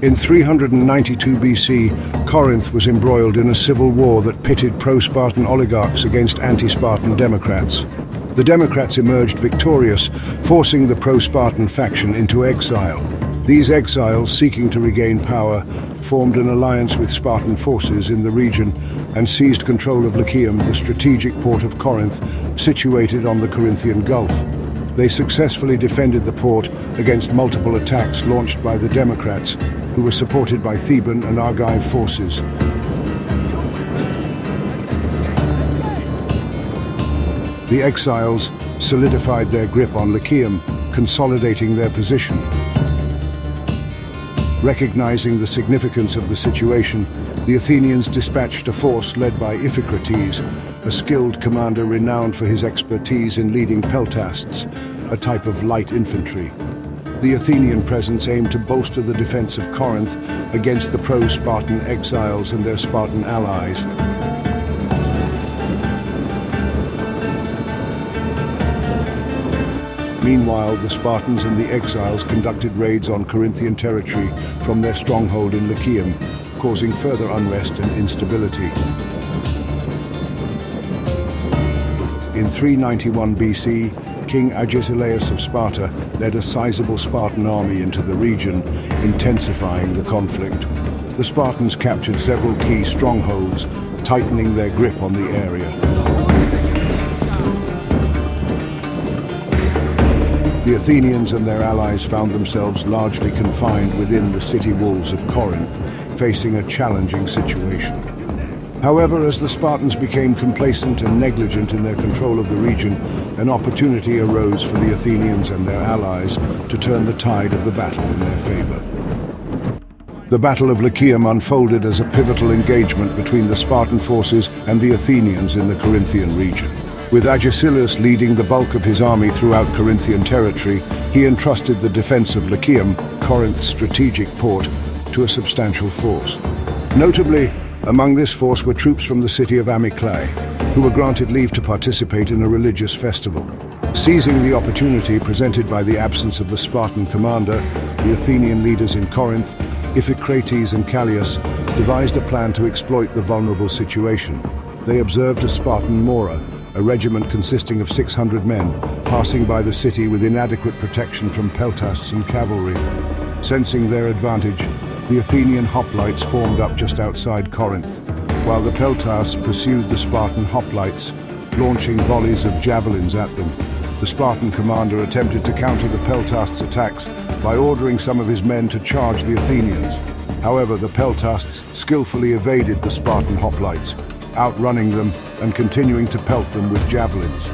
In 392 BC, Corinth was embroiled in a civil war that pitted pro-Spartan oligarchs against anti-Spartan Democrats. The Democrats emerged victorious, forcing the pro-Spartan faction into exile. These exiles, seeking to regain power, formed an alliance with Spartan forces in the region and seized control of Lechaeum, the strategic port of Corinth, situated on the Corinthian Gulf. They successfully defended the port against multiple attacks launched by the Democrats, who were supported by Theban and Argive forces. The exiles solidified their grip on Lechaeum, consolidating their position. Recognizing the significance of the situation, the Athenians dispatched a force led by Iphicrates, a skilled commander renowned for his expertise in leading peltasts, a type of light infantry. The Athenian presence aimed to bolster the defense of Corinth against the pro-Spartan exiles and their Spartan allies. Meanwhile, the Spartans and the exiles conducted raids on Corinthian territory from their stronghold in Lechaeum, causing further unrest and instability. In 391 BC, King Agesilaus of Sparta led a sizable Spartan army into the region, intensifying the conflict. The Spartans captured several key strongholds, tightening their grip on the area. The Athenians and their allies found themselves largely confined within the city walls of Corinth, facing a challenging situation. However, as the Spartans became complacent and negligent in their control of the region, an opportunity arose for the Athenians and their allies to turn the tide of the battle in their favor. The Battle of Lechaeum unfolded as a pivotal engagement between the Spartan forces and the Athenians in the Corinthian region. With Agesilaus leading the bulk of his army throughout Corinthian territory, he entrusted the defense of Lechaeum, Corinth's strategic port, to a substantial force. Notably, among this force were troops from the city of Amyclae, who were granted leave to participate in a religious festival. Seizing the opportunity presented by the absence of the Spartan commander, the Athenian leaders in Corinth, Iphicrates and Callias, devised a plan to exploit the vulnerable situation. They observed a Spartan Mora, a regiment consisting of 600 men, passing by the city with inadequate protection from peltasts and cavalry. Sensing their advantage, the Athenian hoplites formed up just outside Corinth, while the peltasts pursued the Spartan hoplites, launching volleys of javelins at them. The Spartan commander attempted to counter the peltasts' attacks by ordering some of his men to charge the Athenians. However, the peltasts skillfully evaded the Spartan hoplites, outrunning them and continuing to pelt them with javelins.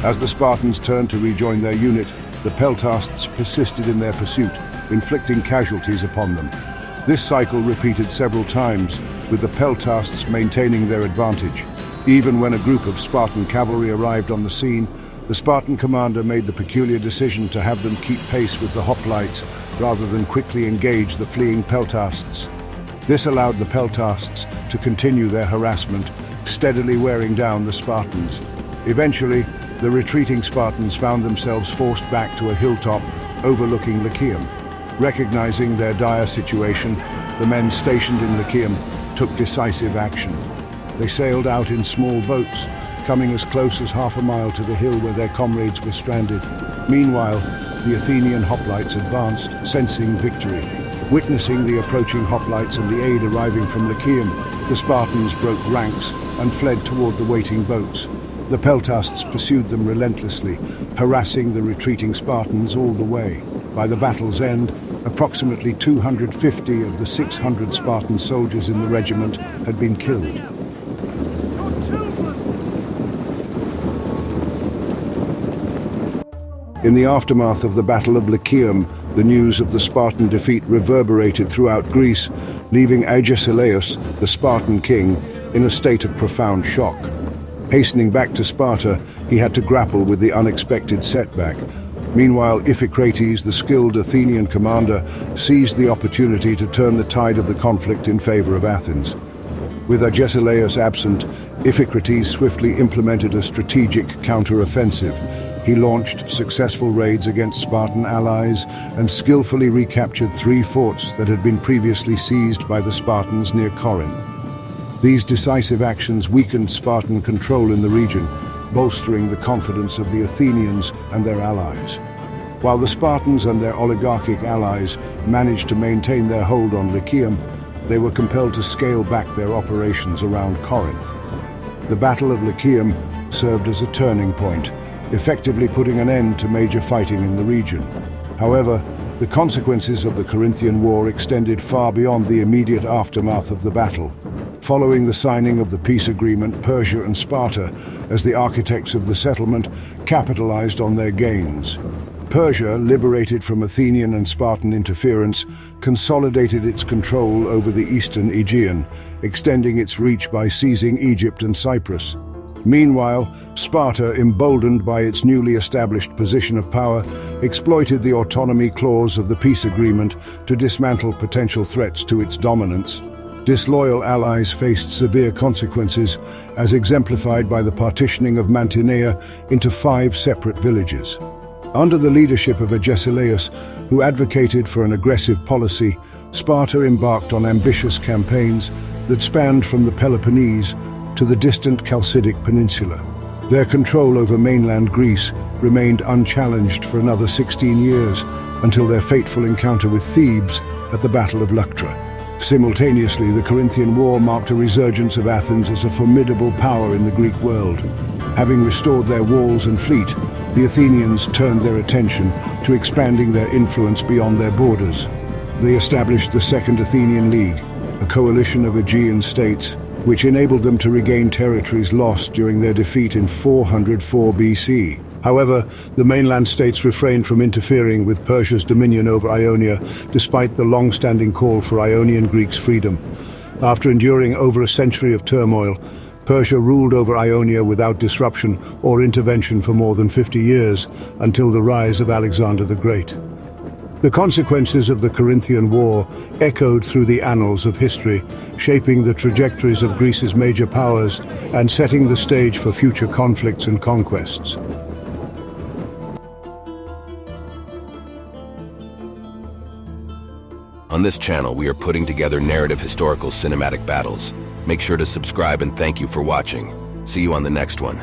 As the Spartans turned to rejoin their unit, the peltasts persisted in their pursuit, inflicting casualties upon them. This cycle repeated several times, with the peltasts maintaining their advantage. Even when a group of Spartan cavalry arrived on the scene, the Spartan commander made the peculiar decision to have them keep pace with the hoplites rather than quickly engage the fleeing peltasts. This allowed the peltasts to continue their harassment, steadily wearing down the Spartans. Eventually, the retreating Spartans found themselves forced back to a hilltop overlooking Lechaeum. Recognizing their dire situation, the men stationed in Lechaeum took decisive action. They sailed out in small boats, coming as close as half a mile to the hill where their comrades were stranded. Meanwhile, the Athenian hoplites advanced, sensing victory. Witnessing the approaching hoplites and the aid arriving from Lechaeum, the Spartans broke ranks and fled toward the waiting boats. The peltasts pursued them relentlessly, harassing the retreating Spartans all the way. By the battle's end, approximately 250 of the 600 Spartan soldiers in the regiment had been killed. In the aftermath of the Battle of Lechaeum, the news of the Spartan defeat reverberated throughout Greece, leaving Agesilaus, the Spartan king, in a state of profound shock. Hastening back to Sparta, he had to grapple with the unexpected setback. Meanwhile, Iphicrates, the skilled Athenian commander, seized the opportunity to turn the tide of the conflict in favor of Athens. With Agesilaus absent, Iphicrates swiftly implemented a strategic counter-offensive. He launched successful raids against Spartan allies and skillfully recaptured 3 forts that had been previously seized by the Spartans near Corinth. These decisive actions weakened Spartan control in the region, bolstering the confidence of the Athenians and their allies. While the Spartans and their oligarchic allies managed to maintain their hold on Lechaeum, they were compelled to scale back their operations around Corinth. The Battle of Lechaeum served as a turning point, effectively putting an end to major fighting in the region. However, the consequences of the Corinthian War extended far beyond the immediate aftermath of the battle. Following the signing of the peace agreement, Persia and Sparta, as the architects of the settlement, capitalized on their gains. Persia, liberated from Athenian and Spartan interference, consolidated its control over the eastern Aegean, extending its reach by seizing Egypt and Cyprus. Meanwhile, Sparta, emboldened by its newly established position of power, exploited the autonomy clause of the peace agreement to dismantle potential threats to its dominance. Disloyal allies faced severe consequences, as exemplified by the partitioning of Mantinea into 5 separate villages. Under the leadership of Agesilaus, who advocated for an aggressive policy, Sparta embarked on ambitious campaigns that spanned from the Peloponnese to the distant Chalcidic Peninsula. Their control over mainland Greece remained unchallenged for another 16 years, until their fateful encounter with Thebes at the Battle of Leuctra. Simultaneously, the Corinthian War marked a resurgence of Athens as a formidable power in the Greek world. Having restored their walls and fleet, the Athenians turned their attention to expanding their influence beyond their borders. They established the Second Athenian League, a coalition of Aegean states, which enabled them to regain territories lost during their defeat in 404 BC. However, the mainland states refrained from interfering with Persia's dominion over Ionia, despite the long-standing call for Ionian Greeks' freedom. After enduring over a century of turmoil, Persia ruled over Ionia without disruption or intervention for more than 50 years, until the rise of Alexander the Great. The consequences of the Corinthian War echoed through the annals of history, shaping the trajectories of Greece's major powers and setting the stage for future conflicts and conquests. On this channel, we are putting together narrative historical cinematic battles. Make sure to subscribe and thank you for watching. See you on the next one.